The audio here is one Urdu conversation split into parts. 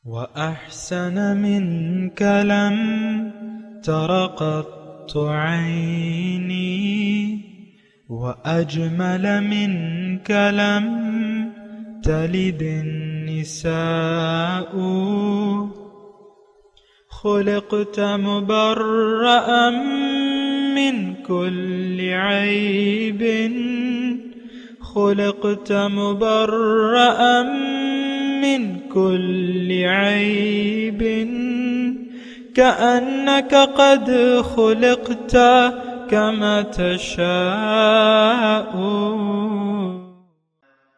وأحسن منك لم تر قط عيني وأجمل منك لم تلد النساء خلقت مبرأ من كل عيب خلقت مبرأ من كل عيب كأنك قد خلقت كما تشاء.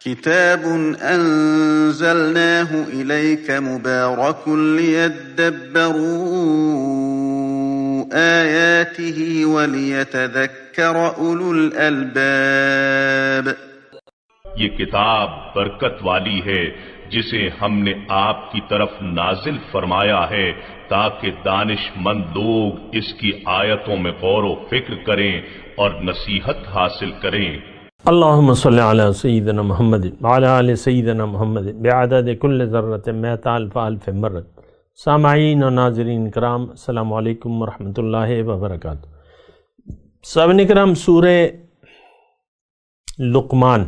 كتاب أنزلناه إليك مبارك ليدبروا آياته وليتذكر أولو الألباب. یہ کتاب برکت والی ہے جسے ہم نے آپ کی طرف نازل فرمایا ہے تاکہ دانش مند لوگ اس کی آیتوں میں غور و فکر کریں اور نصیحت حاصل کریں. اللہم صلی علی سیدنا محمد وعلی آل سیدنا محمد بعدد کل ذرۃ مئۃ الف الف مرۃ. سامعین و ناظرین کرام، السلام علیکم ورحمۃ اللہ وبرکاتہ. سامعین کرام، سورہ لقمان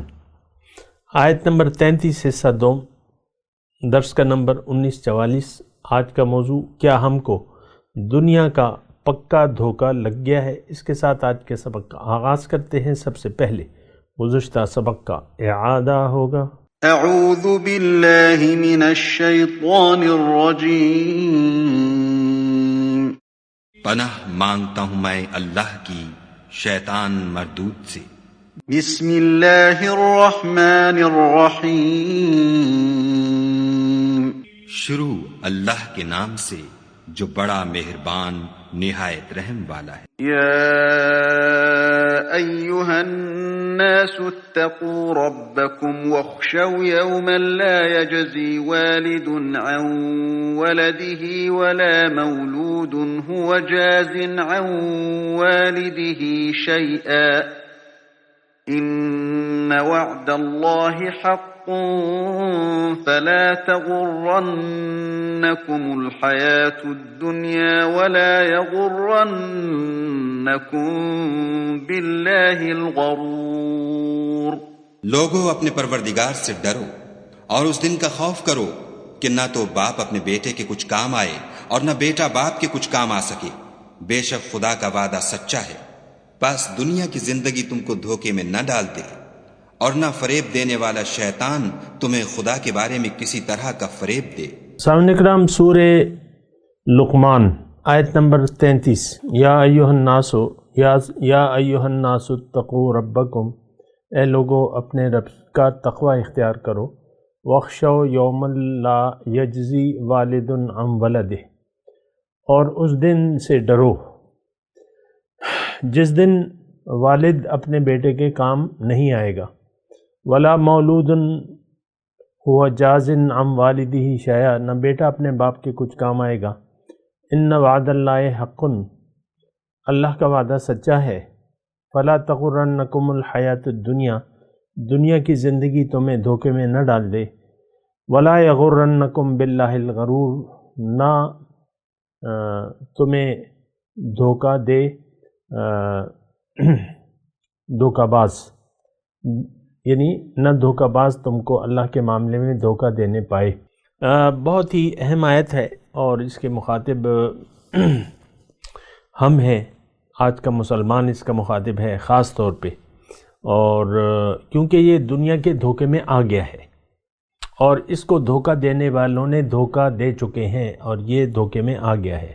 آیت نمبر 33 حصہ 2، درس کا نمبر 1944. آج کا موضوع، کیا ہم کو دنیا کا پکا دھوکہ لگ گیا ہے؟ اس کے ساتھ آج کے سبق کا آغاز کرتے ہیں. سب سے پہلے گزشتہ سبق کا اعادہ ہوگا. اعوذ باللہ من الشیطان الرجیم. پناہ مانگتا ہوں میں اللہ کی شیطان مردود سے. بسم اللہ الرحمن الرحیم. شروع اللہ کے نام سے جو بڑا مہربان نہایت رحم والا ہے. یا ایہا الناس اتقوا ربکم واخشوا یوما لا یجزی والد عن ولده ولا مولود هو جاز عن والده شیئا ان وعد اللہ حق فلا تغرنکم الحیاة الدنیا ولا یغرنکم باللہ الغرور. لوگو اپنے پروردگار سے ڈرو اور اس دن کا خوف کرو کہ نہ تو باپ اپنے بیٹے کے کچھ کام آئے اور نہ بیٹا باپ کے کچھ کام آ سکے. بے شک خدا کا وعدہ سچا ہے، بس دنیا کی زندگی تم کو دھوکے میں نہ ڈال دے اور نہ فریب دینے والا شیطان تمہیں خدا کے بارے میں کسی طرح کا فریب دے. سامعین کرام، سورہ لقمان آیت نمبر 33. یا ایھا الناس اتقوا ربکم، اے لوگو اپنے رب کا تقوی اختیار کرو. واخشوا یوما لا یجزی والد عن ولدہ، اور اس دن سے ڈرو جس دن والد اپنے بیٹے کے کام نہیں آئے گا. ولا مولود ہوا جاز عن والدہ شیئا، نہ بیٹا اپنے باپ کے کچھ کام آئے گا. ان وعد اللہ حق، اللہ کا وعدہ سچا ہے. فلا تغرنکم الحیاۃ الدنیا، دنیا کی زندگی تمہیں دھوکے میں نہ ڈال دے. ولا یغرنکم باللہ الغرور، نہ تمہیں دھوکہ دے دھوکہ باز، یعنی نہ دھوکہ باز تم کو اللہ کے معاملے میں دھوکہ دینے پائے. بہت ہی اہم آیت ہے اور اس کے مخاطب ہم ہیں. آج کا مسلمان اس کا مخاطب ہے خاص طور پہ، اور کیونکہ یہ دنیا کے دھوکے میں آ گیا ہے اور اس کو دھوکہ دینے والوں نے دھوکہ دے چکے ہیں اور یہ دھوکے میں آ گیا ہے.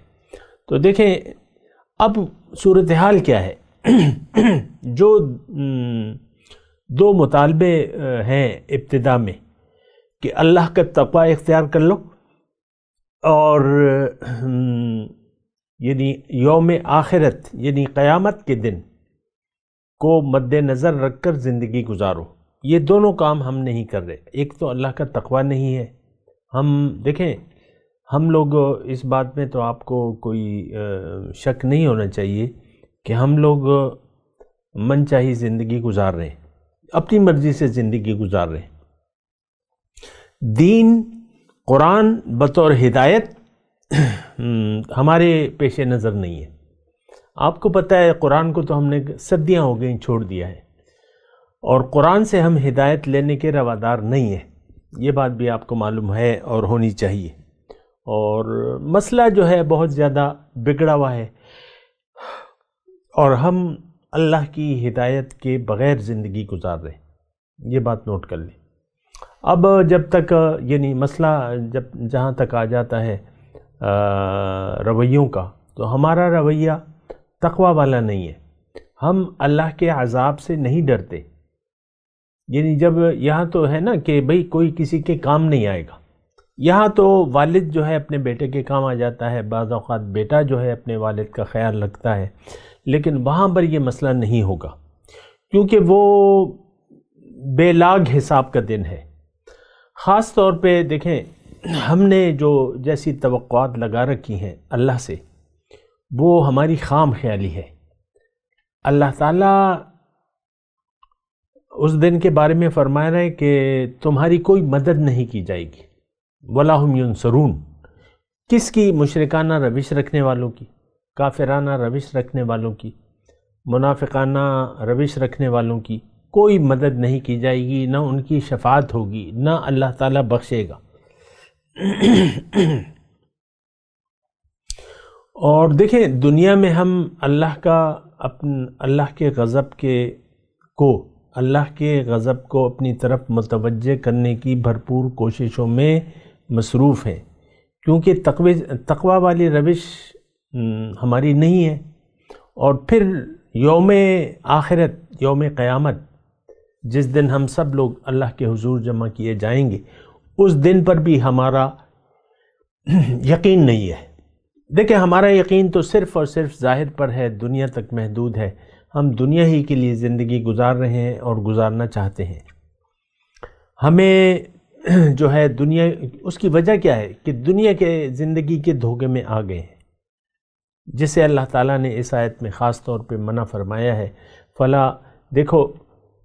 تو دیکھیں اب صورتحال کیا ہے. جو دو مطالبے ہیں ابتدا میں کہ اللہ کا تقوی اختیار کر لو اور یعنی یوم آخرت یعنی قیامت کے دن کو مد نظر رکھ کر زندگی گزارو. یہ دونوں کام ہم نہیں کر رہے. ایک تو اللہ کا تقوی نہیں ہے. ہم دیکھیں، ہم لوگ اس بات میں تو آپ کو کوئی شک نہیں ہونا چاہیے کہ ہم لوگ من چاہی زندگی گزار رہے ہیں، اپنی مرضی سے زندگی گزار رہے ہیں. دین قرآن بطور ہدایت ہمارے پیش نظر نہیں ہے۔ آپ کو پتہ ہے قرآن کو تو ہم نے صدیاں ہو گئیں چھوڑ دیا ہے، اور قرآن سے ہم ہدایت لینے کے روادار نہیں ہیں، یہ بات بھی آپ کو معلوم ہے اور ہونی چاہیے۔ اور مسئلہ جو ہے بہت زیادہ بگڑا ہوا ہے، اور ہم اللہ کی ہدایت کے بغیر زندگی گزار رہے ہیں، یہ بات نوٹ کر لیں۔ اب جب تک یعنی مسئلہ جہاں تک آ جاتا ہے رویوں کا، تو ہمارا رویہ تقوی والا نہیں ہے، ہم اللہ کے عذاب سے نہیں ڈرتے۔ یعنی جب یہاں تو ہے نا کہ بھئی کوئی کسی کے کام نہیں آئے گا، یہاں تو والد جو ہے اپنے بیٹے کے کام آ جاتا ہے، بعض اوقات بیٹا جو ہے اپنے والد کا خیال رکھتا ہے، لیکن وہاں پر یہ مسئلہ نہیں ہوگا، کیونکہ وہ بے لاگ حساب کا دن ہے۔ خاص طور پہ دیکھیں، ہم نے جو جیسی توقعات لگا رکھی ہیں اللہ سے، وہ ہماری خام خیالی ہے۔ اللہ تعالیٰ اس دن کے بارے میں فرما رہے ہیں کہ تمہاری کوئی مدد نہیں کی جائے گی، وَلَا هُمْ يُنصَرُونَ۔ کس کی؟ مشرکانہ روش رکھنے والوں کی، کافرانہ روش رکھنے والوں کی، منافقانہ روش رکھنے والوں کی کوئی مدد نہیں کی جائے گی، نہ ان کی شفاعت ہوگی، نہ اللہ تعالیٰ بخشے گا۔ اور دیکھیں دنیا میں ہم اللہ کے غضب کو اپنی طرف متوجہ کرنے کی بھرپور کوششوں میں مصروف ہیں، کیونکہ تقوی والی روش ہماری نہیں ہے۔ اور پھر یوم آخرت، یوم قیامت، جس دن ہم سب لوگ اللہ کے حضور جمع کیے جائیں گے، اس دن پر بھی ہمارا یقین نہیں ہے۔ دیکھیں ہمارا یقین تو صرف اور صرف ظاہر پر ہے، دنیا تک محدود ہے، ہم دنیا ہی کے لیے زندگی گزار رہے ہیں اور گزارنا چاہتے ہیں۔ ہمیں جو ہے دنیا، اس کی وجہ کیا ہے کہ دنیا کے زندگی کے دھوکے میں آ گئے ہیں، جسے اللہ تعالیٰ نے اس آیت میں خاص طور پہ منع فرمایا ہے۔ فلا دیکھو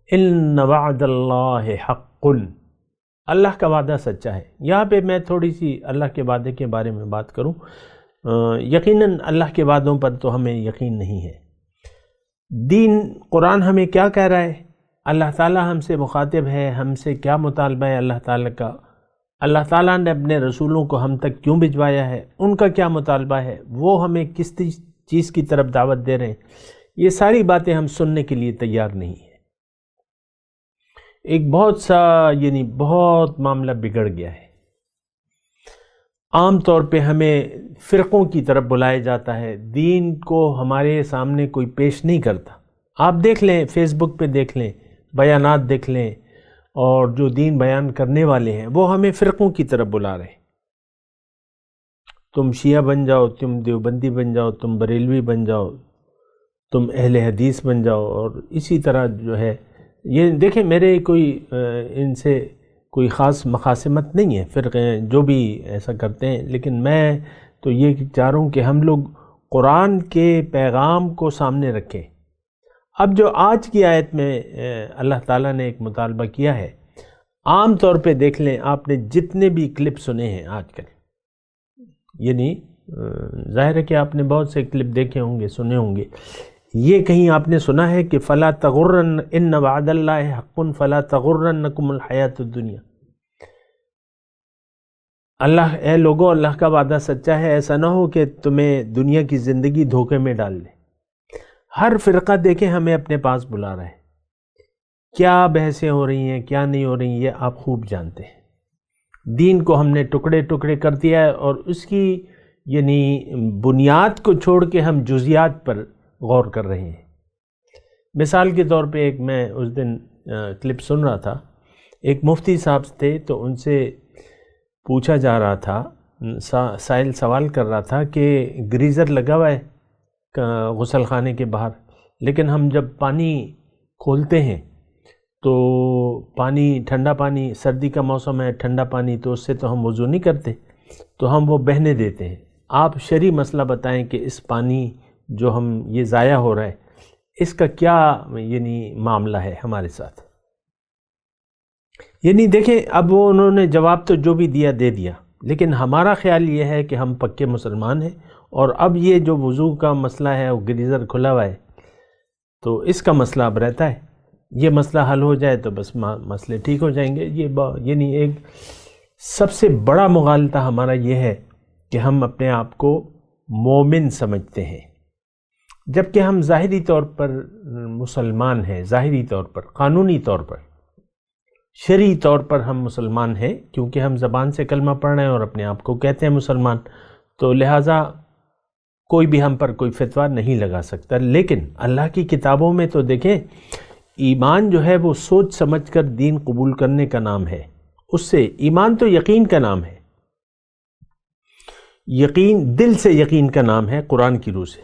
ان وعد اللہ حق، اللہ کا وعدہ سچا ہے۔ یہاں پہ میں تھوڑی سی اللہ کے وعدے کے بارے میں بات کروں۔ یقیناً اللہ کے وعدوں پر تو ہمیں یقین نہیں ہے۔ دین قرآن ہمیں کیا کہہ رہا ہے؟ اللہ تعالیٰ ہم سے مخاطب ہے، ہم سے کیا مطالبہ ہے اللہ تعالیٰ کا؟ اللہ تعالیٰ نے اپنے رسولوں کو ہم تک کیوں بھجوایا ہے؟ ان کا کیا مطالبہ ہے؟ وہ ہمیں کس چیز کی طرف دعوت دے رہے ہیں؟ یہ ساری باتیں ہم سننے کے لیے تیار نہیں ہیں۔ ایک بہت معاملہ بگڑ گیا ہے۔ عام طور پہ ہمیں فرقوں کی طرف بلایا جاتا ہے، دین کو ہمارے سامنے کوئی پیش نہیں کرتا۔ آپ دیکھ لیں، فیس بک پہ دیکھ لیں، بیانات دیکھ لیں، اور جو دین بیان کرنے والے ہیں وہ ہمیں فرقوں کی طرف بلا رہے ہیں۔ تم شیعہ بن جاؤ، تم دیوبندی بن جاؤ، تم بریلوی بن جاؤ، تم اہل حدیث بن جاؤ، اور اسی طرح جو ہے یہ دیکھیں، میرے کوئی ان سے کوئی خاص مخاصمت نہیں ہے، فرقے جو بھی ایسا کرتے ہیں، لیکن میں تو یہ چاہ رہا ہوں کہ ہم لوگ قرآن کے پیغام کو سامنے رکھیں۔ اب جو آج کی آیت میں اللہ تعالیٰ نے ایک مطالبہ کیا ہے، عام طور پہ دیکھ لیں، آپ نے جتنے بھی کلپ سنے ہیں آج کل، یعنی ظاہر ہے کہ آپ نے بہت سے کلپ دیکھے ہوں گے، سنے ہوں گے، یہ کہیں آپ نے سنا ہے کہ فلا تغرن ان وعد اللہ حق فلا تغرنکم الحیات الدنیا؟ اے لوگو، اللہ کا وعدہ سچا ہے، ایسا نہ ہو کہ تمہیں دنیا کی زندگی دھوکے میں ڈال لے۔ ہر فرقہ دیکھیں ہمیں اپنے پاس بلا رہا ہے، کیا بحثیں ہو رہی ہیں، کیا نہیں ہو رہی ہیں، یہ آپ خوب جانتے ہیں۔ دین کو ہم نے ٹکڑے ٹکڑے کر دیا ہے، اور اس کی یعنی بنیاد کو چھوڑ کے ہم جزیات پر غور کر رہے ہیں۔ مثال کے طور پہ میں اس دن کلپ سن رہا تھا، ایک مفتی صاحب تھے، تو ان سے پوچھا جا رہا تھا، سائل سوال کر رہا تھا کہ گریزر لگا ہوا ہے غسل خانے کے باہر، لیکن ہم جب پانی کھولتے ہیں تو پانی، ٹھنڈا پانی، سردی کا موسم ہے، ٹھنڈا پانی، تو اس سے تو ہم وضو نہیں کرتے، تو ہم وہ بہنے دیتے ہیں۔ آپ شرعی مسئلہ بتائیں کہ اس پانی جو ہم یہ ضائع ہو رہا ہے، اس کا کیا یعنی معاملہ ہے ہمارے ساتھ؟ یعنی دیکھیں، اب وہ انہوں نے جواب تو جو بھی دیا دے دیا، لیکن ہمارا خیال یہ ہے کہ ہم پکے مسلمان ہیں، اور اب یہ جو وضو کا مسئلہ ہے وہ گریزر کھلا ہوا ہے، تو اس کا مسئلہ اب رہتا ہے، یہ مسئلہ حل ہو جائے تو بس مسئلے ٹھیک ہو جائیں گے۔ یعنی ایک سب سے بڑا مغالطہ ہمارا یہ ہے کہ ہم اپنے آپ کو مومن سمجھتے ہیں، جبکہ ہم ظاہری طور پر مسلمان ہیں، ظاہری طور پر، قانونی طور پر، شرعی طور پر ہم مسلمان ہیں، کیونکہ ہم زبان سے کلمہ پڑھ رہے ہیں اور اپنے آپ کو کہتے ہیں مسلمان، تو لہٰذا کوئی بھی ہم پر کوئی فتویٰ نہیں لگا سکتا۔ لیکن اللہ کی کتابوں میں تو دیکھیں، ایمان جو ہے وہ سوچ سمجھ کر دین قبول کرنے کا نام ہے، اس سے ایمان تو یقین کا نام ہے، یقین دل سے یقین کا نام ہے قرآن کی روح سے۔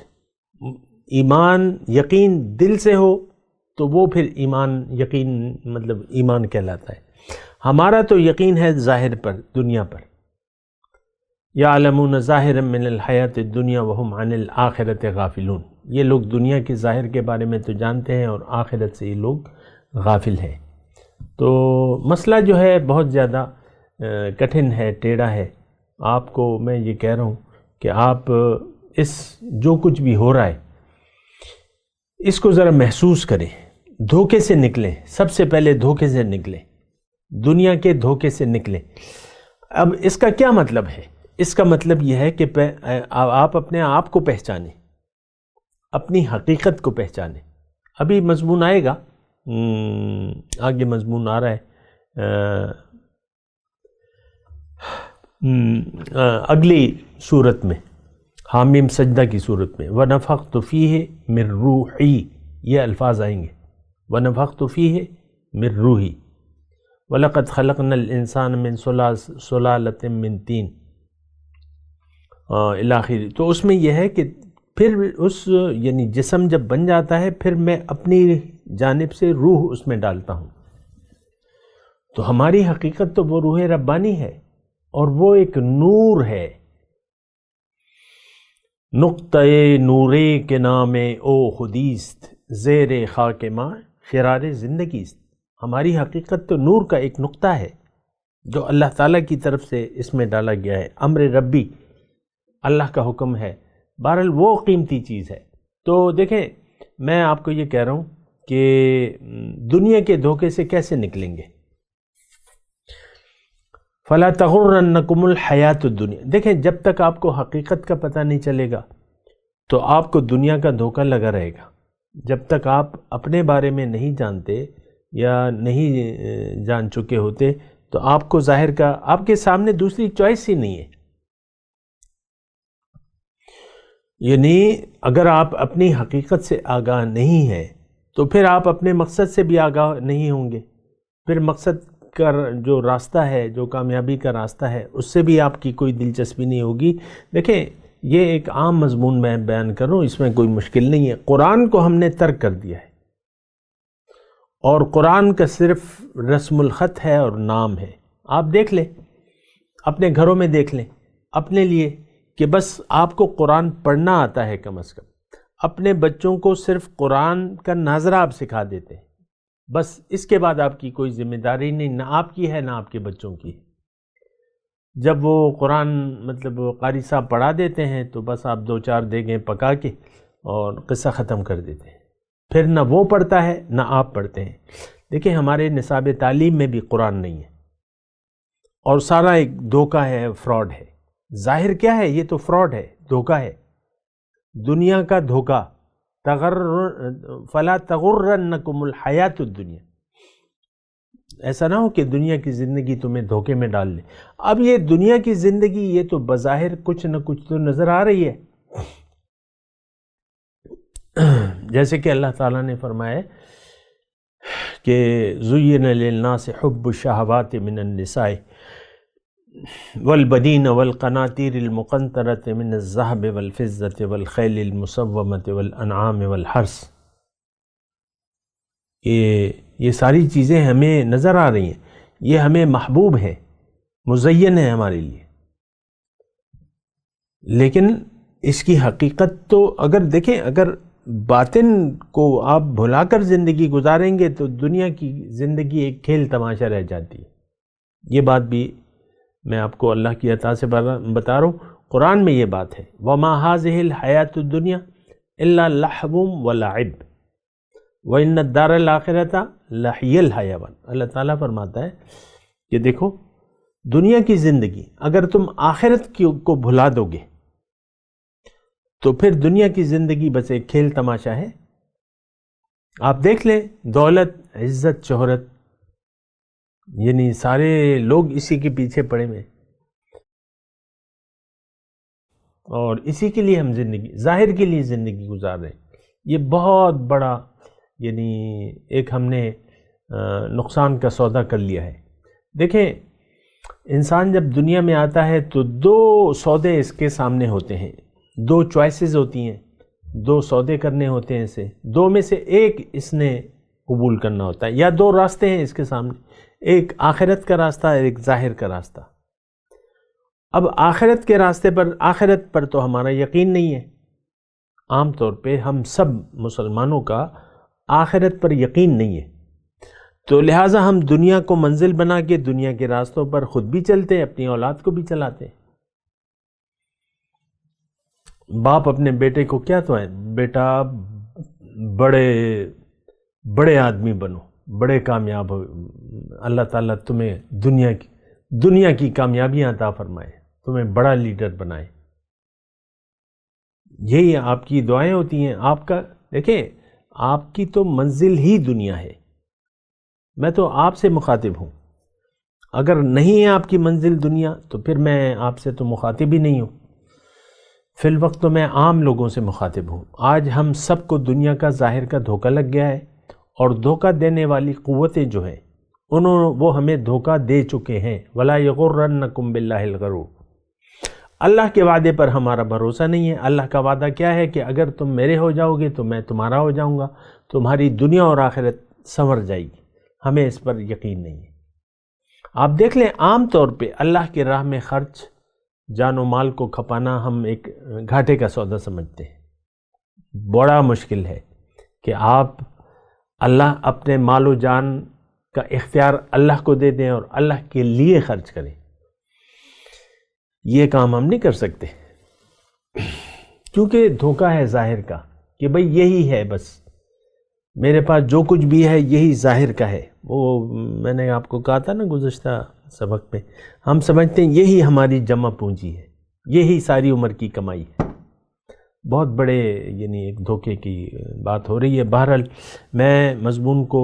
ایمان یقین دل سے ہو تو وہ پھر ایمان یقین مطلب ایمان کہلاتا ہے۔ ہمارا تو یقین ہے ظاہر پر، دنیا پر، یعلمون ظاہرا من الحیات الدنیا وہم عن الآخرۃ غافلون، یہ لوگ دنیا کے ظاہر کے بارے میں تو جانتے ہیں اور آخرت سے یہ لوگ غافل ہیں۔ تو مسئلہ جو ہے بہت زیادہ کٹھن ہے، ٹیڑھا ہے۔ آپ کو میں یہ کہہ رہا ہوں کہ آپ اس جو کچھ بھی ہو رہا ہے اس کو ذرا محسوس کریں، دھوکے سے نکلیں، سب سے پہلے دھوکے سے نکلیں، دنیا کے دھوکے سے نکلیں۔ اب اس کا کیا مطلب ہے؟ اس کا مطلب یہ ہے کہ آپ اپنے آپ کو پہچانیں، اپنی حقیقت کو پہچانیں۔ ابھی مضمون آئے گا، آگے مضمون آ رہا ہے اگلی صورت میں، حامیم سجدہ کی صورت میں، وَنَفَخْتُ فِيهِ مِن رُوحِي، یہ الفاظ آئیں گے، وَنَفَخْتُ فِيهِ مِن رُوحِي وَلَقَدْ خَلَقْنَا الْإِنسَانَ مِن سُلَالَةٍ مِّن طِينٍ الاخری۔ تو اس میں یہ ہے کہ پھر یعنی جسم جب بن جاتا ہے پھر میں اپنی جانب سے روح اس میں ڈالتا ہوں، تو ہماری حقیقت تو وہ روح ربانی ہے، اور وہ ایک نور ہے، نقطۂ نورے کے نام او خودیست، زیر خاک ماں خرار زندگیست۔ ہماری حقیقت تو نور کا ایک نقطہ ہے جو اللہ تعالیٰ کی طرف سے اس میں ڈالا گیا ہے، امر ربی، اللہ کا حکم ہے، بہرحال وہ قیمتی چیز ہے۔ تو دیکھیں، میں آپ کو یہ کہہ رہا ہوں کہ دنیا کے دھوکے سے کیسے نکلیں گے؟ فَلَا تَغُرَّنَّكُمُ الْحَيَاةُ الدُّنْيَا، دیکھیں جب تک آپ کو حقیقت کا پتہ نہیں چلے گا تو آپ کو دنیا کا دھوکہ لگا رہے گا۔ جب تک آپ اپنے بارے میں نہیں جانتے یا نہیں جان چکے ہوتے تو آپ کو ظاہر کا، آپ کے سامنے دوسری چوائس ہی نہیں ہے۔ یعنی اگر آپ اپنی حقیقت سے آگاہ نہیں ہیں تو پھر آپ اپنے مقصد سے بھی آگاہ نہیں ہوں گے، پھر مقصد کا جو راستہ ہے، جو کامیابی کا راستہ ہے، اس سے بھی آپ کی کوئی دلچسپی نہیں ہوگی۔ دیکھیں، یہ ایک عام مضمون میں بیان کر رہا ہوں، اس میں کوئی مشکل نہیں ہے۔ قرآن کو ہم نے ترک کر دیا ہے، اور قرآن کا صرف رسم الخط ہے اور نام ہے۔ آپ دیکھ لیں، اپنے گھروں میں دیکھ لیں اپنے لیے کہ بس آپ کو قرآن پڑھنا آتا ہے، کم از کم اپنے بچوں کو صرف قرآن کا ناظرہ آپ سکھا دیتے ہیں، بس اس کے بعد آپ کی کوئی ذمہ داری نہیں، نہ آپ کی ہے نہ آپ کے بچوں کی ہے۔ جب وہ قرآن مطلب قاری صاحب پڑھا دیتے ہیں تو بس آپ دو چار دیگیں پکا کے اور قصہ ختم کر دیتے ہیں، پھر نہ وہ پڑھتا ہے نہ آپ پڑھتے ہیں۔ دیکھیں، ہمارے نصاب تعلیم میں بھی قرآن نہیں ہے، اور سارا ایک دھوکہ ہے، فراڈ ہے۔ ظاہر کیا ہے؟ یہ تو فراڈ ہے، دھوکہ ہے، دنیا کا دھوکہ۔ فَلَا تَغُرَّنَّكُمُ الْحَيَاةُ الدُّنْيَا، ایسا نہ ہو کہ دنیا کی زندگی تمہیں دھوکے میں ڈال لے۔ اب یہ دنیا کی زندگی یہ تو بظاہر کچھ نہ کچھ تو نظر آ رہی ہے، جیسے کہ اللہ تعالیٰ نے فرمایا کہ زُيِّنَ لِلنَّاسِ حُبُّ الشَّهَوَاتِ مِنَ النِّسَاءِ والبنین والقناطیر المقنطرۃ من الذہب والفضۃ والخیل المسومۃ والانعام والحرث، یہ ساری چیزیں ہمیں نظر آ رہی ہیں، یہ ہمیں محبوب ہیں، مزین ہے ہمارے لیے، لیکن اس کی حقیقت تو اگر دیکھیں، اگر باطن کو آپ بھلا کر زندگی گزاریں گے تو دنیا کی زندگی ایک کھیل تماشا رہ جاتی ہے۔ یہ بات بھی میں آپ کو اللہ کی عطا سے بتا رہا ہوں، قرآن میں یہ بات ہے، وَمَا هَذِهِ الْحَيَاةُ الدُّنْيَا إِلَّا لَحْوٌ وَلَعِبٌ وَإِنَّ الدَّارَ الْآخِرَةَ لَهِيَ الْحَيَوَانُ۔ اللہ تعالیٰ فرماتا ہے کہ دیکھو دنیا کی زندگی اگر تم آخرت کو بھلا دو گے تو پھر دنیا کی زندگی بس ایک کھیل تماشا ہے۔ آپ دیکھ لیں دولت، عزت، شہرت، یعنی سارے لوگ اسی کے پیچھے پڑے ہوئے اور اسی کے لیے ہم زندگی، ظاہر کے لیے زندگی گزار رہے ہیں۔ یہ بہت بڑا یعنی ایک ہم نے نقصان کا سودا کر لیا ہے۔ دیکھیں انسان جب دنیا میں آتا ہے تو دو سودے اس کے سامنے ہوتے ہیں، دو چوائسز ہوتی ہیں، دو سودے کرنے ہوتے ہیں، اسے دو میں سے ایک اس نے قبول کرنا ہوتا ہے، یا دو راستے ہیں اس کے سامنے، ایک آخرت کا راستہ اور ایک ظاہر کا راستہ۔ اب آخرت کے راستے پر، آخرت پر تو ہمارا یقین نہیں ہے، عام طور پہ ہم سب مسلمانوں کا آخرت پر یقین نہیں ہے، تو لہٰذا ہم دنیا کو منزل بنا کے دنیا کے راستوں پر خود بھی چلتے ہیں، اپنی اولاد کو بھی چلاتے ہیں۔ باپ اپنے بیٹے کو کیا تو ہے، بیٹا بڑے آدمی بنو، بڑے کامیاب ہو، اللہ تعالیٰ تمہیں دنیا کی کامیابیاں عطا فرمائے، تمہیں بڑا لیڈر بنائے، یہی آپ کی دعائیں ہوتی ہیں۔ آپ کا دیکھیں آپ کی تو منزل ہی دنیا ہے، میں تو آپ سے مخاطب ہوں، اگر نہیں ہے آپ کی منزل دنیا تو پھر میں آپ سے تو مخاطب ہی نہیں ہوں، فی الوقت تو میں عام لوگوں سے مخاطب ہوں۔ آج ہم سب کو دنیا کا ظاہر کا دھوکہ لگ گیا ہے، اور دھوکہ دینے والی قوتیں جو ہیں وہ ہمیں دھوکہ دے چکے ہیں۔ وَلَا يَغُرَّنَّكُمْ بِاللَّهِ الْغَرُورُ، اللہ کے وعدے پر ہمارا بھروسہ نہیں ہے۔ اللہ کا وعدہ کیا ہے کہ اگر تم میرے ہو جاؤ گے تو میں تمہارا ہو جاؤں گا، تمہاری دنیا اور آخرت سنور جائے گی، ہمیں اس پر یقین نہیں ہے۔ آپ دیکھ لیں عام طور پہ اللہ کے راہ میں خرچ، جان و مال کو کھپانا ہم ایک گھاٹے کا سودا سمجھتے ہیں۔ بڑا مشکل ہے کہ آپ اللہ اپنے مال و جان کا اختیار اللہ کو دے دیں اور اللہ کے لیے خرچ کریں، یہ کام ہم نہیں کر سکتے، کیونکہ دھوکہ ہے ظاہر کا کہ بھئی یہی ہے، بس میرے پاس جو کچھ بھی ہے یہی ظاہر کا ہے۔ وہ میں نے آپ کو کہا تھا نا گزشتہ سبق میں، ہم سمجھتے ہیں یہی ہماری جمع پونجی ہے، یہی ساری عمر کی کمائی ہے۔ بہت بڑے یعنی ایک دھوکے کی بات ہو رہی ہے۔ بہرحال میں مضمون کو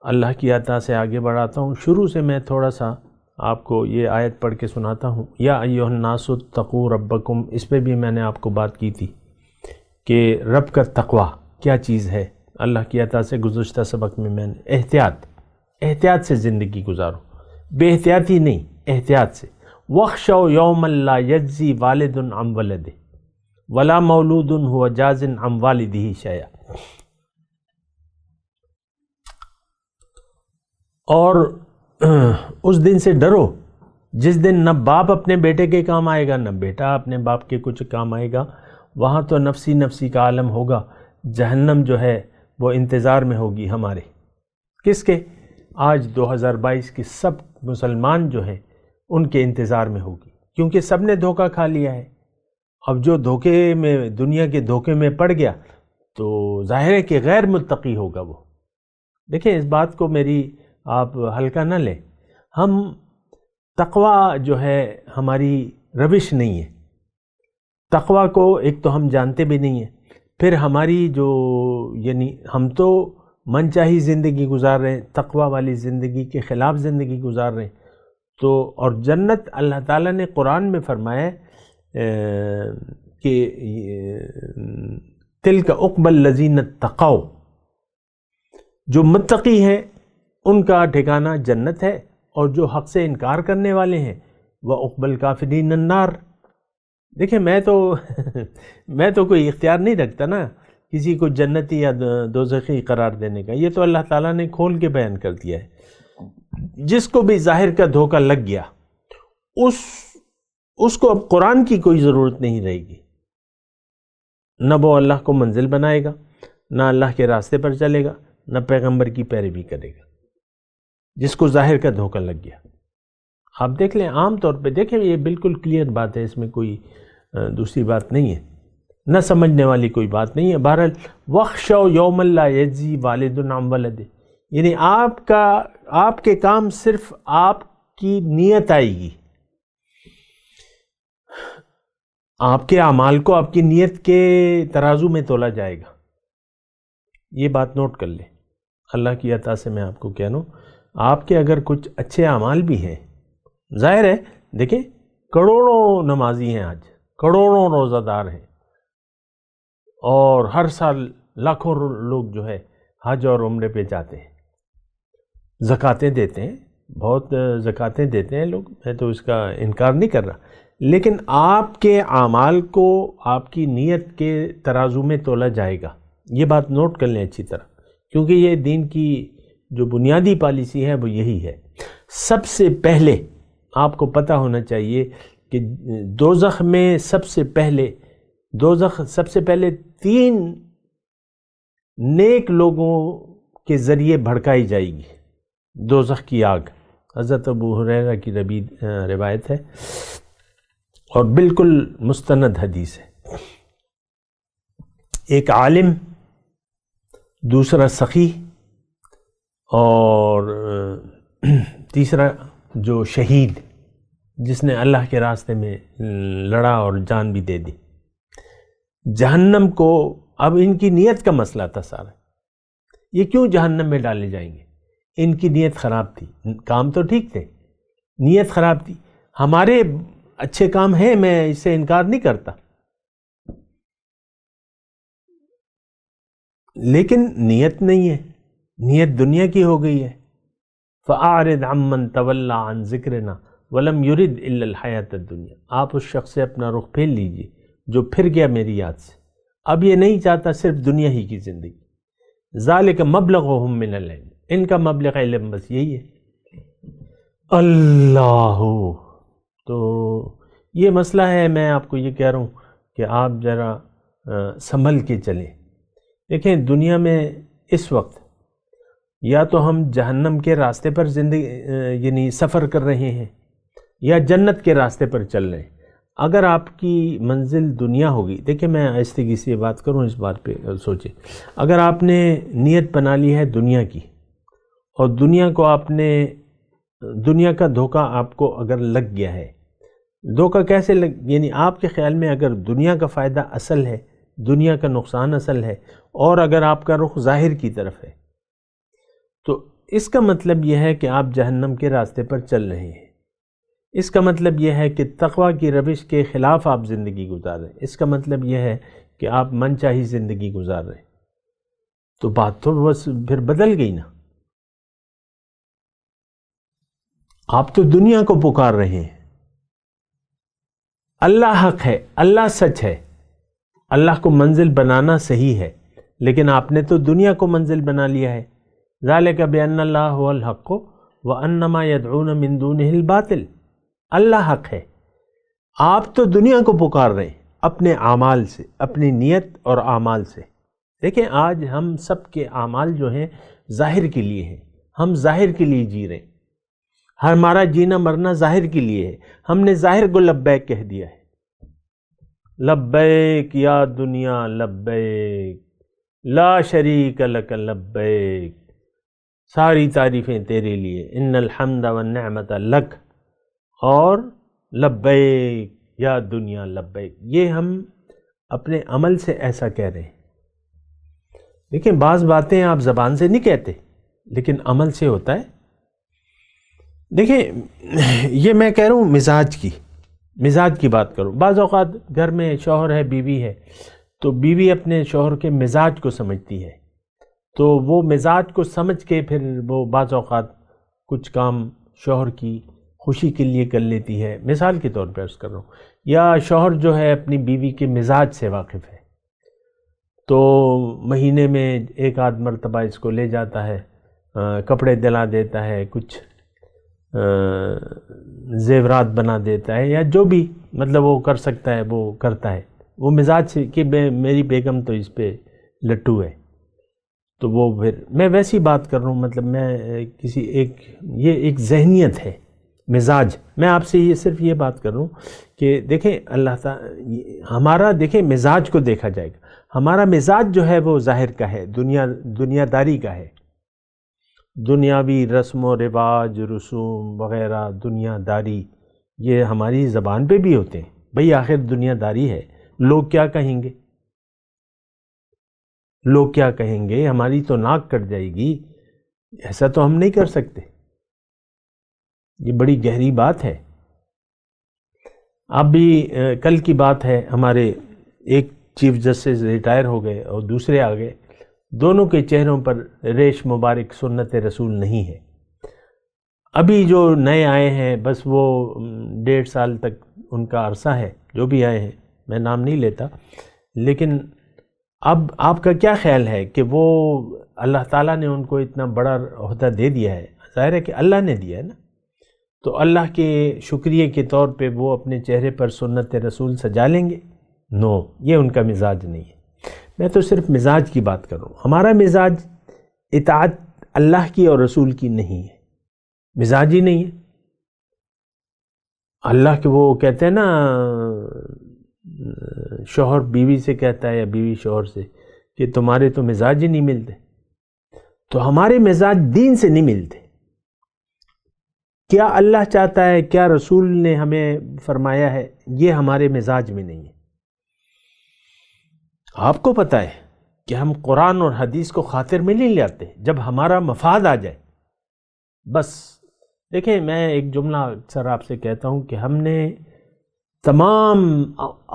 اللہ کی عطا سے آگے بڑھاتا ہوں۔ شروع سے میں تھوڑا سا آپ کو یہ آیت پڑھ کے سناتا ہوں، یا ایھا الناس اتقوا ربکم، اس پہ بھی میں نے آپ کو بات کی تھی کہ رب کا تقوی کیا چیز ہے۔ اللہ کی عطا سے گزشتہ سبق میں نے احتیاط سے زندگی گزارو، بے احتیاطی نہیں، احتیاط سے۔ وَاخْشَوْا يَوْمًا لَا يَجْزِي وَالِدٌ عَنْ وَلَدِهِ وَلَا مَوْلُودٌ هُوَ جَازٍ عَنْ وَالِدِهِ شَيْئًا، اور اس دن سے ڈرو جس دن نہ باپ اپنے بیٹے کے کام آئے گا، نہ بیٹا اپنے باپ کے کچھ کام آئے گا۔ وہاں تو نفسی نفسی کا عالم ہوگا، جہنم جو ہے وہ انتظار میں ہوگی ہمارے، کس کے؟ آج 2022 کے سب مسلمان جو ہیں ان کے انتظار میں ہوگی، کیونکہ سب نے دھوکہ کھا لیا ہے۔ اب جو دھوکے میں، دنیا کے دھوکے میں پڑ گیا تو ظاہر ہے کہ غیر متقی ہوگا وہ۔ دیکھیں اس بات کو میری آپ ہلکا نہ لیں، ہم تقوی جو ہے ہماری روش نہیں ہے، تقوی کو ایک تو ہم جانتے بھی نہیں ہیں، پھر ہماری جو یعنی ہم تو من چاہی زندگی گزار رہے ہیں، تقوی والی زندگی کے خلاف زندگی گزار رہے ہیں۔ تو اور جنت اللہ تعالیٰ نے قرآن میں فرمایا کہ تلک عقبی الذین اتقوا، جو متقی ہیں ان کا ٹھکانہ جنت ہے، اور جو حق سے انکار کرنے والے ہیں وعقبی الکافرین النار۔ دیکھیں میں تو کوئی اختیار نہیں رکھتا نا کسی کو جنتی یا دوزخی قرار دینے کا، یہ تو اللہ تعالیٰ نے کھول کے بیان کر دیا ہے۔ جس کو بھی ظاہر کا دھوکہ لگ گیا اس کو اب قرآن کی کوئی ضرورت نہیں رہے گی، نہ وہ اللہ کو منزل بنائے گا، نہ اللہ کے راستے پر چلے گا، نہ پیغمبر کی پیروی کرے گا، جس کو ظاہر کا دھوکہ لگ گیا۔ آپ دیکھ لیں، عام طور پہ دیکھیں، یہ بالکل کلیئر بات ہے، اس میں کوئی دوسری بات نہیں ہے، نہ سمجھنے والی کوئی بات نہیں ہے۔ بہرحال وَخْشَوْا يَوْمًا لَا يَجْزِي وَالِدٌ عَنْ وَلَدِهِ، یعنی آپ کے کام صرف آپ کی نیت آئے گی، آپ کے اعمال کو آپ کی نیت کے ترازو میں تولا جائے گا۔ یہ بات نوٹ کر لیں، اللہ کی عطا سے میں آپ کو کہہ رہا ہوں، آپ کے اگر کچھ اچھے اعمال بھی ہیں، ظاہر ہے دیکھیں کروڑوں نمازی ہیں، آج کروڑوں روزہ دار ہیں، اور ہر سال لاکھوں لوگ جو ہے حج اور عمرے پہ جاتے ہیں، زکاتیں دیتے ہیں، بہت زکاتیں دیتے ہیں لوگ، میں تو اس کا انکار نہیں کر رہا، لیکن آپ کے اعمال کو آپ کی نیت کے ترازو میں تولا جائے گا۔ یہ بات نوٹ کر لیں اچھی طرح، کیونکہ یہ دین کی جو بنیادی پالیسی ہے وہ یہی ہے۔ سب سے پہلے آپ کو پتہ ہونا چاہیے کہ دوزخ میں سب سے پہلے 3 نیک لوگوں کے ذریعے بھڑکائی جائے گی دوزخ کی آگ۔ حضرت ابو ہریرہ کی روایت ہے اور بالکل مستند حدیث ہے۔ ایک عالم، دوسرا سخی، اور تیسرا جو شہید جس نے اللہ کے راستے میں لڑا اور جان بھی دے دی۔ جہنم کو، اب ان کی نیت کا مسئلہ تھا سارا، یہ کیوں جہنم میں ڈالے جائیں گے؟ ان کی نیت خراب تھی، کام تو ٹھیک تھے، نیت خراب تھی۔ ہمارے اچھے کام ہیں، میں اس سے انکار نہیں کرتا، لیکن نیت نہیں ہے، نیت دنیا کی ہو گئی ہے۔ فَأَعْرِضْ عَمَّنْ تَوَلَّى عَنْ ذِكْرِنَا وَلَمْ يُرِدْ إِلَّا الْحَيَاةَ الدُّنْيَا، آپ اس شخص سے اپنا رخ پھیر لیجئے جو پھر گیا میری یاد سے، اب یہ نہیں چاہتا صرف دنیا ہی کی زندگی۔ ذَلِكَ مَبْلَغُهُم مِّنَ الْعِلْمِ، ان کا مبلغ علم بس یہی ہے۔ اللہ، تو یہ مسئلہ ہے، میں آپ کو یہ کہہ رہا ہوں کہ آپ ذرا سنبھل کے چلیں۔ دیکھیں دنیا میں اس وقت یا تو ہم جہنم کے راستے پر زندگی یعنی سفر کر رہے ہیں یا جنت کے راستے پر چل رہے ہیں۔ اگر آپ کی منزل دنیا ہوگی، دیکھیں میں آہستگی سے بات کروں، اس بات پہ سوچیں، اگر آپ نے نیت بنا لی ہے دنیا کی، اور دنیا کو آپ نے، دنیا کا دھوکہ آپ کو اگر لگ گیا ہے، دھوکہ کیسے یعنی آپ کے خیال میں اگر دنیا کا فائدہ اصل ہے، دنیا کا نقصان اصل ہے، اور اگر آپ کا رخ ظاہر کی طرف ہے، تو اس کا مطلب یہ ہے کہ آپ جہنم کے راستے پر چل رہے ہیں۔ اس کا مطلب یہ ہے کہ تقوی کی روش کے خلاف آپ زندگی گزار رہے ہیں۔ اس کا مطلب یہ ہے کہ آپ من چاہی زندگی گزار رہے ہیں۔ تو بات تو بس پھر بدل گئی نا، آپ تو دنیا کو پکار رہے ہیں۔ اللہ حق ہے، اللہ سچ ہے، اللہ کو منزل بنانا صحیح ہے، لیکن آپ نے تو دنیا کو منزل بنا لیا ہے۔ ذالک بأن اللہ هو الحق وأن ما يدعون من دونه الباطل، اللہ حق ہے، آپ تو دنیا کو پکار رہے ہیں اپنے اعمال سے، اپنی نیت اور اعمال سے۔ دیکھیں آج ہم سب کے اعمال جو ہیں ظاہر کے لیے ہیں، ہم ظاہر کے لیے جی رہے ہیں، ہمارا جینا مرنا ظاہر کے لیے ہے، ہم نے ظاہر کو لبیک کہہ دیا ہے۔ لبیک یا دنیا لبیک لا شریک لک لبیک، ساری تعریفیں تیرے لیے، ان الحمد والنعمت لک، اور لبیک یا دنیا لبیک، یہ ہم اپنے عمل سے ایسا کہہ رہے ہیں۔ دیکھیں بعض باتیں آپ زبان سے نہیں کہتے لیکن عمل سے ہوتا ہے۔ دیکھیں یہ میں کہہ رہا ہوں مزاج کی بات کروں۔ بعض اوقات گھر میں شوہر ہے، بیوی ہے، تو بیوی اپنے شوہر کے مزاج کو سمجھتی ہے، تو وہ مزاج کو سمجھ کے پھر وہ بعض اوقات کچھ کام شوہر کی خوشی کے لیے کر لیتی ہے، مثال کے طور پہ عرض کر رہا ہوں۔ یا شوہر جو ہے اپنی بیوی کے مزاج سے واقف ہے، تو مہینے میں ایک آدھ مرتبہ اس کو لے جاتا ہے، کپڑے دلا دیتا ہے، کچھ زیورات بنا دیتا ہے، یا جو بھی مطلب وہ کر سکتا ہے وہ کرتا ہے، وہ مزاج سے کہ میری بیگم تو اس پہ لٹو ہے، تو وہ پھر میں ویسی بات کر رہا ہوں، مطلب میں کسی یہ ایک ذہنیت ہے مزاج، میں آپ سے یہ صرف یہ بات کر رہا ہوں کہ دیکھیں اللہ تعالیٰ ہمارا، دیکھیں مزاج کو دیکھا جائے گا، ہمارا مزاج جو ہے وہ ظاہر کا ہے، دنیا داری کا ہے، دنیاوی رسم و رواج، رسوم وغیرہ، دنیا داری، یہ ہماری زبان پہ بھی ہوتے ہیں، بھئی آخر دنیا داری ہے، لوگ کیا کہیں گے، لوگ کیا کہیں گے، ہماری تو ناک کٹ جائے گی، ایسا تو ہم نہیں کر سکتے، یہ بڑی گہری بات ہے۔ اب بھی کل کی بات ہے، ہمارے ایک چیف جسٹس ریٹائر ہو گئے اور دوسرے آ گئے، دونوں کے چہروں پر ریش مبارک سنت رسول نہیں ہے۔ ابھی جو نئے آئے ہیں بس وہ 1.5 سال تک ان کا عرصہ ہے، جو بھی آئے ہیں، میں نام نہیں لیتا، لیکن اب آپ کا کیا خیال ہے کہ وہ اللہ تعالیٰ نے ان کو اتنا بڑا عہدہ دے دیا ہے، ظاہر ہے کہ اللہ نے دیا ہے نا، تو اللہ کے شکریہ کے طور پہ وہ اپنے چہرے پر سنت رسول سجا لیں گے؟ نو، یہ ان کا مزاج نہیں ہے۔ میں تو صرف مزاج کی بات کر رہا ہوں، ہمارا مزاج اطاعت اللہ کی اور رسول کی نہیں ہے، مزاج ہی نہیں ہے۔ اللہ کے وہ کہتے ہیں نا، شوہر بیوی سے کہتا ہے یا بیوی شوہر سے کہ تمہارے تو مزاج ہی نہیں ملتے، تو ہمارے مزاج دین سے نہیں ملتے۔ کیا اللہ چاہتا ہے، کیا رسول نے ہمیں فرمایا ہے، یہ ہمارے مزاج میں نہیں ہے۔ آپ کو پتہ ہے کہ ہم قرآن اور حدیث کو خاطر میں نہیں لاتے، جب ہمارا مفاد آ جائے بس۔ دیکھیں میں ایک جملہ اکثر آپ سے کہتا ہوں کہ ہم نے تمام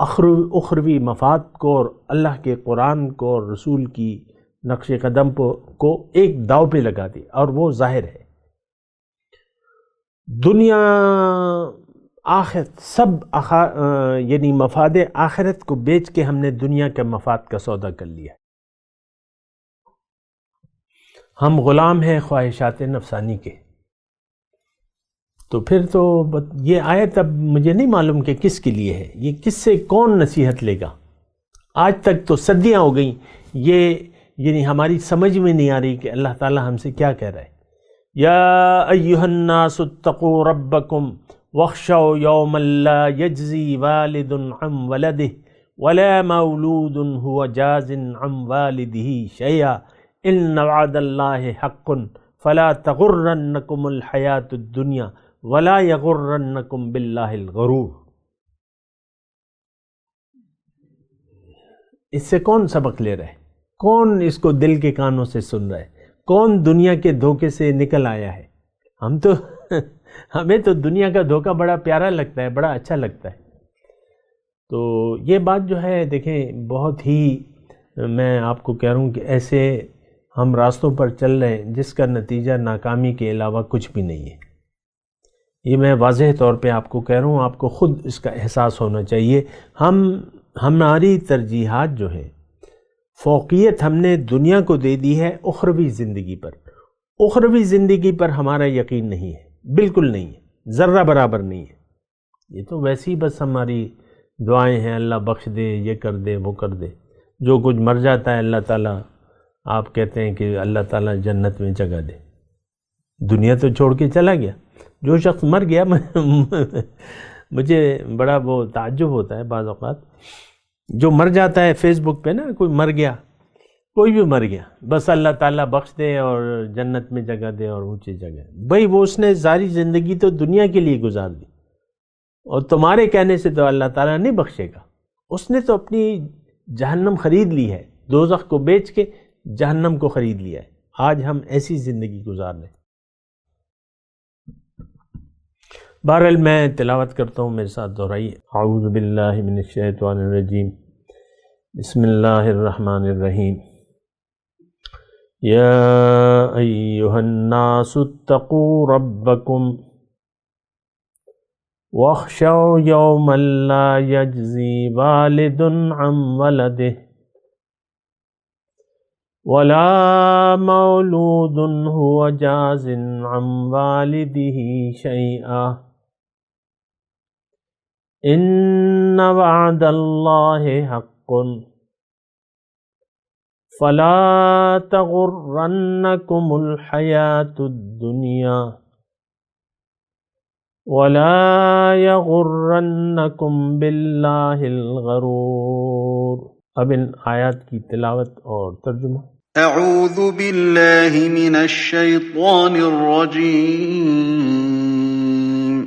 اخروی مفاد کو اور اللہ کے قرآن کو اور رسول کی نقش قدم کو ایک داؤ پہ لگا دی، اور وہ ظاہر ہے۔ دنیا آخرت سب یعنی مفاد آخرت کو بیچ کے ہم نے دنیا کے مفاد کا سودا کر لیا۔ ہم غلام ہیں خواہشات نفسانی کے۔ تو پھر تو یہ آیت اب مجھے نہیں معلوم کہ کس کے لیے ہے، یہ کس سے کون نصیحت لے گا۔ آج تک تو صدیاں ہو گئیں، یہ یعنی ہماری سمجھ میں نہیں آ رہی کہ اللہ تعالیٰ ہم سے کیا کہہ رہا ہے۔ یا ایھا الناس اتقوا ربکم واخشوا یوما لا یجزی والد عن ولده ولا مولود هو جاز عن والده شیئا ان وعد اللہ حق فلا تغرنکم الحیاۃ الدنیا ولا یغرنکم باللہ الغرور۔ اس سے کون سبق لے رہا ہے؟ کون اس کو دل کے کانوں سے سن رہا ہے؟ کون دنیا کے دھوکے سے نکل آیا ہے؟ ہم تو ہمیں تو دنیا کا دھوکہ بڑا پیارا لگتا ہے، بڑا اچھا لگتا ہے۔ تو یہ بات جو ہے دیکھیں بہت ہی، میں آپ کو کہہ رہا ہوں کہ ایسے ہم راستوں پر چل رہے ہیں جس کا نتیجہ ناکامی کے علاوہ کچھ بھی نہیں ہے۔ یہ میں واضح طور پہ آپ کو کہہ رہا ہوں، آپ کو خود اس کا احساس ہونا چاہیے۔ ہماری ترجیحات جو ہے، فوقیت ہم نے دنیا کو دے دی ہے اخروی زندگی پر۔ اخروی زندگی پر ہمارا یقین نہیں ہے، بالکل نہیں ہے، ذرہ برابر نہیں ہے۔ یہ تو ویسے ہی بس ہماری دعائیں ہیں، اللہ بخش دے، یہ کر دے، وہ کر دے۔ جو کچھ مر جاتا ہے اللہ تعالیٰ، آپ کہتے ہیں کہ اللہ تعالیٰ جنت میں جگہ دے، دنیا تو چھوڑ کے چلا گیا۔ جو شخص مر گیا مجھے بڑا وہ تعجب ہوتا ہے بعض اوقات، جو مر جاتا ہے فیس بک پہ نا، کوئی مر گیا، کوئی بھی مر گیا، بس اللہ تعالیٰ بخش دے اور جنت میں جگہ دے اور اونچی جگہ۔ بھئی وہ اس نے ساری زندگی تو دنیا کے لیے گزار دی، اور تمہارے کہنے سے تو اللہ تعالیٰ نہیں بخشے گا۔ اس نے تو اپنی جہنم خرید لی ہے، دوزخ کو بیچ کے جہنم کو خرید لیا ہے۔ آج ہم ایسی زندگی گزار رہے ہیں۔ بہرحال میں تلاوت کرتا ہوں، میرے ساتھ دہرائیے۔ اعوذ باللہ من الشیطان الرجیم، بسم اللہ الرحمن الرحیم۔ یا ایھا الناس اتقوا ربکم واخشوا یوما لا یجزی والد عن ولده ولا مولود هو جاز عن والده شیئا ان وعد اللہ حق فلا تغرنکم الحیاۃ الدنیا ولا يغرنكم بالله الغرور۔ اب ان آیات کی تلاوت اور ترجمہ۔ اعوذ باللہ من الشیطان الرجیم۔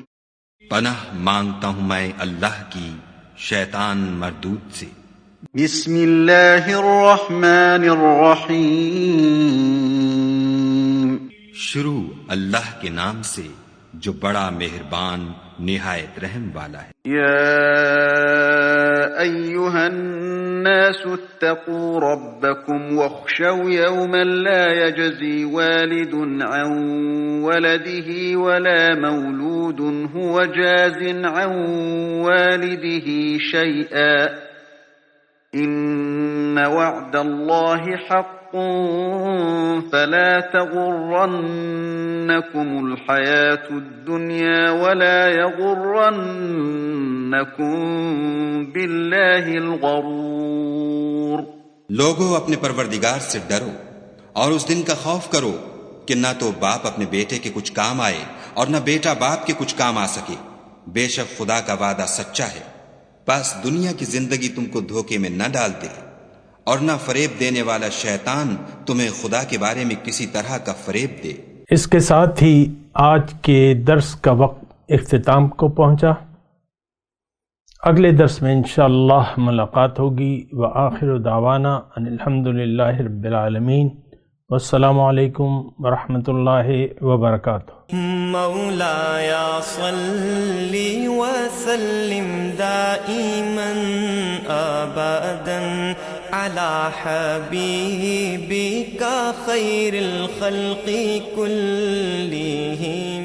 پناہ مانگتا ہوں میں اللہ کی شیطان مردود سے۔ بسم اللہ الرحمن الرحیم۔ شروع اللہ کے نام سے جو بڑا مہربان نہایت رحم والا ہے۔ یا ایہا الناس اتقوا ربکم واخشوا یوما لا یجزی والد عن ولده ولا مولود هو جاز عن والده شیئا ان وعد اللہ حق فلا تغرنكم الحياة الدنيا ولا يغرنكم بالله الغرور۔ لوگو اپنے پروردگار سے ڈرو اور اس دن کا خوف کرو کہ نہ تو باپ اپنے بیٹے کے کچھ کام آئے اور نہ بیٹا باپ کے کچھ کام آ سکے۔ بے شک خدا کا وعدہ سچا ہے، بس دنیا کی زندگی تم کو دھوکے میں نہ ڈال دے، اور نہ فریب دینے والا شیطان تمہیں خدا کے بارے میں کسی طرح کا فریب دے۔ اس کے ساتھ ہی آج کے درس کا وقت اختتام کو پہنچا۔ اگلے درس میں انشاءاللہ ملاقات ہوگی۔ وآخر دعوانا ان الحمدللہ رب العالمین، والسلام علیکم ورحمۃ اللہ وبرکاتہ۔ مولاي صل وسلم دائما ابدا على حبيبك خير الخلق كلهم۔